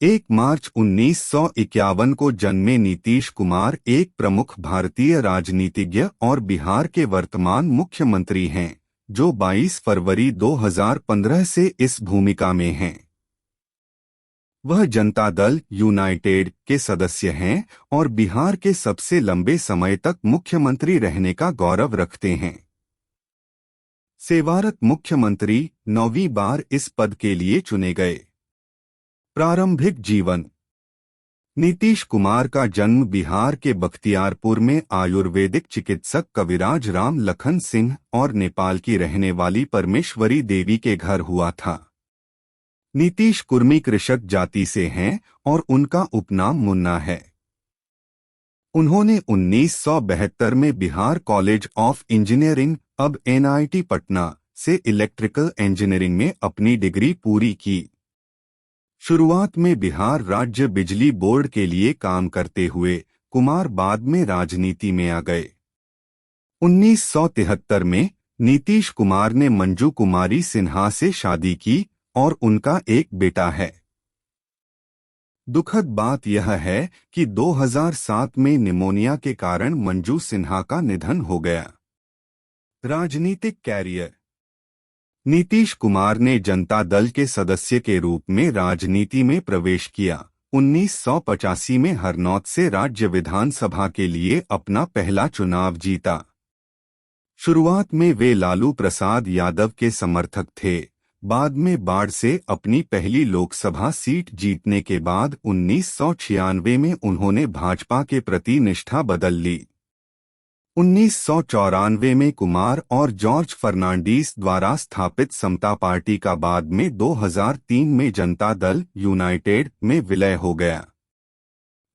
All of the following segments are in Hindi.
1 मार्च 1951 को जन्मे नीतीश कुमार एक प्रमुख भारतीय राजनीतिज्ञ और बिहार के वर्तमान मुख्यमंत्री हैं, जो 22 फरवरी 2015 से इस भूमिका में हैं। वह जनता दल यूनाइटेड के सदस्य हैं और बिहार के सबसे लंबे समय तक मुख्यमंत्री रहने का गौरव रखते हैं। सेवारत मुख्यमंत्री 9वीं बार इस पद के लिए चुने गए। प्रारंभिक जीवन। नीतीश कुमार का जन्म बिहार के बख्तियारपुर में आयुर्वेदिक चिकित्सक कविराज राम लखन सिंह और नेपाल की रहने वाली परमेश्वरी देवी के घर हुआ था। नीतीश कुर्मी कृषक जाति से हैं और उनका उपनाम मुन्ना है। उन्होंने 1972 में बिहार कॉलेज ऑफ इंजीनियरिंग, अब NIT पटना, से इलेक्ट्रिकल इंजीनियरिंग में अपनी डिग्री पूरी की। शुरुआत में बिहार राज्य बिजली बोर्ड के लिए काम करते हुए कुमार बाद में राजनीति में आ गए। 1973 में नीतीश कुमार ने मंजू कुमारी सिन्हा से शादी की और उनका एक बेटा है। दुखद बात यह है कि 2007 में निमोनिया के कारण मंजू सिन्हा का निधन हो गया। राजनीतिक कैरियर। नीतीश कुमार ने जनता दल के सदस्य के रूप में राजनीति में प्रवेश किया। 1985 में हरनौत से राज्य विधानसभा के लिए अपना पहला चुनाव जीता। शुरुआत में वे लालू प्रसाद यादव के समर्थक थे। बाद में बाढ़ से अपनी पहली लोकसभा सीट जीतने के बाद 1996 में उन्होंने भाजपा के प्रति निष्ठा बदल ली। 1994 में कुमार और जॉर्ज फर्नांडीस द्वारा स्थापित समता पार्टी का बाद में 2003 में जनता दल यूनाइटेड में विलय हो गया।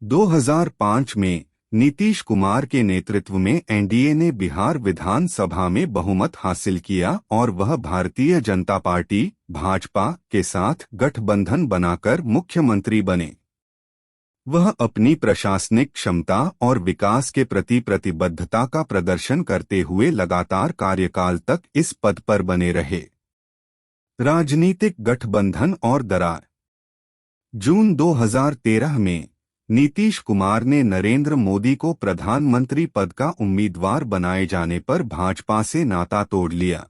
2005 में नीतीश कुमार के नेतृत्व में NDA ने बिहार विधानसभा में बहुमत हासिल किया और वह भारतीय जनता पार्टी भाजपा के साथ गठबंधन बनाकर मुख्यमंत्री बने। वह अपनी प्रशासनिक क्षमता और विकास के प्रति प्रतिबद्धता का प्रदर्शन करते हुए लगातार कार्यकाल तक इस पद पर बने रहे। राजनीतिक गठबंधन और दरार। जून 2013 में नीतीश कुमार ने नरेंद्र मोदी को प्रधानमंत्री पद का उम्मीदवार बनाए जाने पर भाजपा से नाता तोड़ लिया।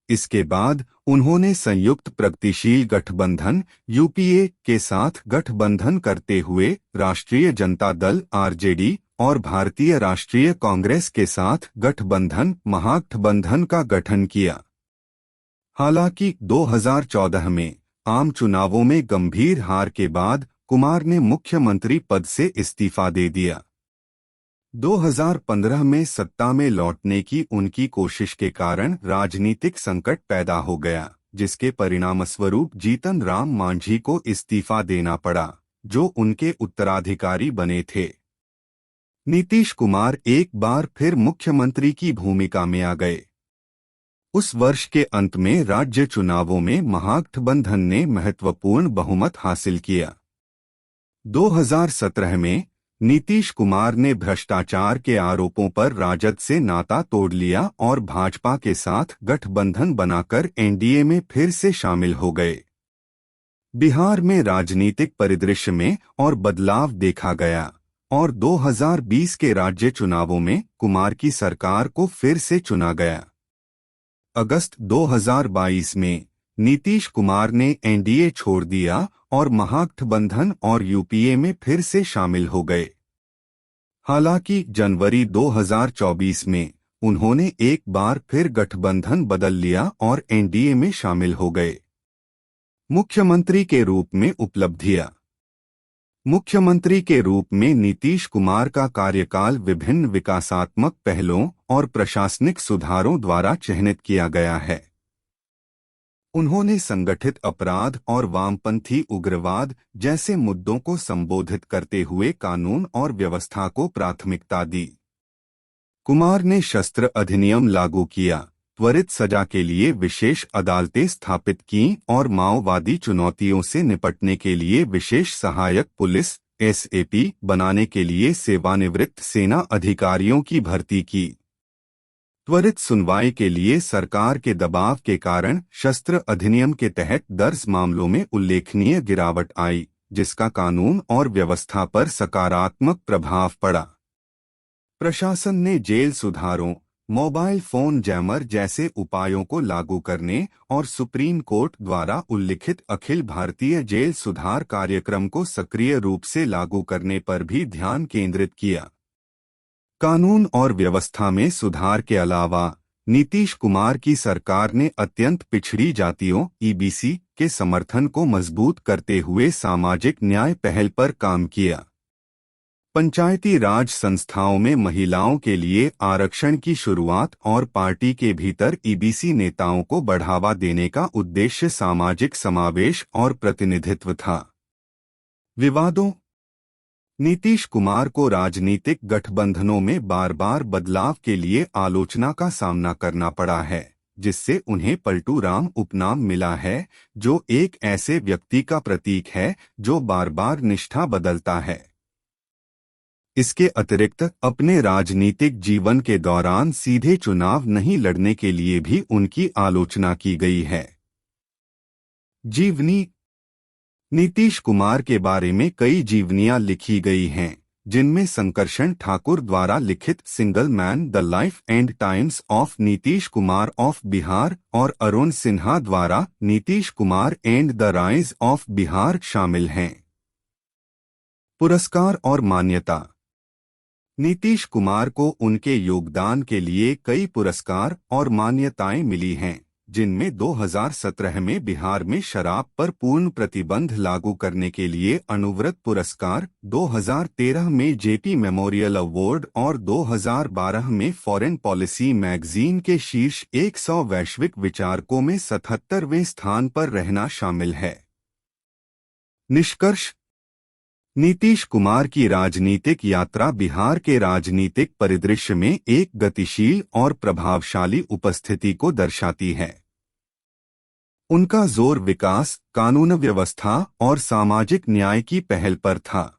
इसके बाद उन्होंने संयुक्त प्रगतिशील गठबंधन UPA के साथ गठबंधन करते हुए राष्ट्रीय जनता दल RJD और भारतीय राष्ट्रीय कांग्रेस के साथ गठबंधन महागठबंधन का गठन किया। हालांकि 2014 में आम चुनावों में गंभीर हार के बाद कुमार ने मुख्यमंत्री पद से इस्तीफा दे दिया। 2015 में सत्ता में लौटने की उनकी कोशिश के कारण राजनीतिक संकट पैदा हो गया, जिसके परिणामस्वरूप जीतन राम मांझी को इस्तीफा देना पड़ा, जो उनके उत्तराधिकारी बने थे। नीतीश कुमार एक बार फिर मुख्यमंत्री की भूमिका में आ गए। उस वर्ष के अंत में राज्य चुनावों में महागठबंधन ने महत्वपूर्ण बहुमत हासिल किया। 2017 में नीतीश कुमार ने भ्रष्टाचार के आरोपों पर राजद से नाता तोड़ लिया और भाजपा के साथ गठबंधन बनाकर NDA में फिर से शामिल हो गए। बिहार में राजनीतिक परिदृश्य में और बदलाव देखा गया और 2020 के राज्य चुनावों में कुमार की सरकार को फिर से चुना गया। अगस्त 2022 में नीतीश कुमार ने NDA छोड़ दिया और महागठबंधन और UPA में फिर से शामिल हो गए। हालांकि जनवरी 2024 में उन्होंने एक बार फिर गठबंधन बदल लिया और NDA में शामिल हो गए। मुख्यमंत्री के रूप में उपलब्धियां। मुख्यमंत्री के रूप में नीतीश कुमार का कार्यकाल विभिन्न विकासात्मक पहलों और प्रशासनिक सुधारों द्वारा चिह्नित किया गया है। उन्होंने संगठित अपराध और वामपंथी उग्रवाद जैसे मुद्दों को संबोधित करते हुए कानून और व्यवस्था को प्राथमिकता दी। कुमार ने शस्त्र अधिनियम लागू किया, त्वरित सजा के लिए विशेष अदालतें स्थापित कीं और माओवादी चुनौतियों से निपटने के लिए विशेष सहायक पुलिस SAP बनाने के लिए सेवानिवृत्त सेना अधिकारियों की भर्ती की। त्वरित सुनवाई के लिए सरकार के दबाव के कारण शस्त्र अधिनियम के तहत दर्ज मामलों में उल्लेखनीय गिरावट आई। जिसका कानून और व्यवस्था पर सकारात्मक प्रभाव पड़ा। प्रशासन ने जेल सुधारों, मोबाइल फोन जैमर जैसे उपायों को लागू करने और सुप्रीम कोर्ट द्वारा उल्लिखित अखिल भारतीय जेल सुधार कार्यक्रम को सक्रिय रूप से लागू करने पर भी ध्यान केंद्रित किया। कानून और व्यवस्था में सुधार के अलावा नीतीश कुमार की सरकार ने अत्यंत पिछड़ी जातियों (ईबीसी) के समर्थन को मजबूत करते हुए सामाजिक न्याय पहल पर काम किया। पंचायती राज संस्थाओं में महिलाओं के लिए आरक्षण की शुरुआत और पार्टी के भीतर ईबीसी नेताओं को बढ़ावा देने का उद्देश्य सामाजिक समावेश और प्रतिनिधित्व था। विवादों। नीतीश कुमार को राजनीतिक गठबंधनों में बार बार बदलाव के लिए आलोचना का सामना करना पड़ा है, जिससे उन्हें पलटू राम उपनाम मिला है, जो एक ऐसे व्यक्ति का प्रतीक है जो बार बार निष्ठा बदलता है। इसके अतिरिक्त अपने राजनीतिक जीवन के दौरान सीधे चुनाव नहीं लड़ने के लिए भी उनकी आलोचना की गई है। जीवनी। नीतीश कुमार के बारे में कई जीवनियां लिखी गई हैं, जिनमें संकर्षण ठाकुर द्वारा लिखित single man the life and times of Nitish Kumar of Bihar और अरुण सिन्हा द्वारा Nitish Kumar and the rise of Bihar शामिल हैं। पुरस्कार और मान्यता। नीतीश कुमार को उनके योगदान के लिए कई पुरस्कार और मान्यताएं मिली हैं, जिनमें 2017 में बिहार में शराब पर पूर्ण प्रतिबंध लागू करने के लिए अनुव्रत पुरस्कार, 2013 में जेपी मेमोरियल अवार्ड और 2012 में फॉरेन पॉलिसी मैगजीन के शीर्ष 100 वैश्विक विचारकों में 77वें स्थान पर रहना शामिल है। निष्कर्ष। नीतीश कुमार की राजनीतिक यात्रा बिहार के राजनीतिक परिदृश्य में एक गतिशील और प्रभावशाली उपस्थिति को दर्शाती है। उनका जोर विकास, कानून व्यवस्था और सामाजिक न्याय की पहल पर था।